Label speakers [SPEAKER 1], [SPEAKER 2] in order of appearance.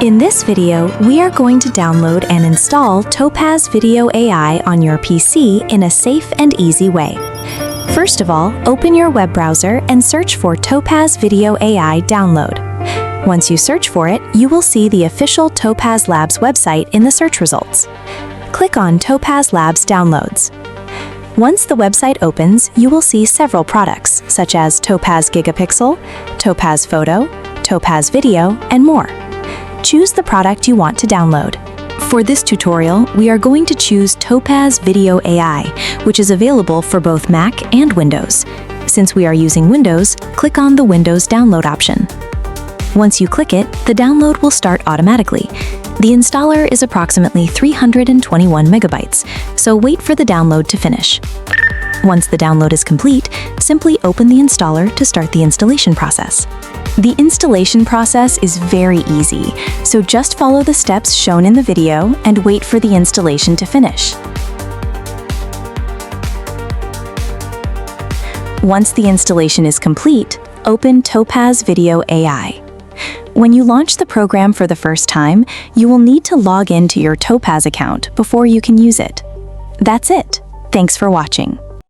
[SPEAKER 1] In this video, we are going to download and install Topaz Video AI on your PC in a safe and easy way. First of all, open your web browser and search for Topaz Video AI download. Once you search for it, you will see the official Topaz Labs website in the search results. Click on Topaz Labs Downloads. Once the website opens, you will see several products, such as Topaz Gigapixel, Topaz Photo, Topaz Video, and more. Choose the product you want to download. For this tutorial, we are going to choose Topaz Video AI, which is available for both Mac and Windows. Since we are using Windows, click on the Windows download option. Once you click it, the download will start automatically. The installer is approximately 321 megabytes, so wait for the download to finish. Once the download is complete, simply open the installer to start the installation process. The installation process is very easy, so just follow the steps shown in the video and wait for the installation to finish. Once the installation is complete, open Topaz Video AI. When you launch the program for the first time, you will need to log into your Topaz account before you can use it. That's it. Thanks for watching.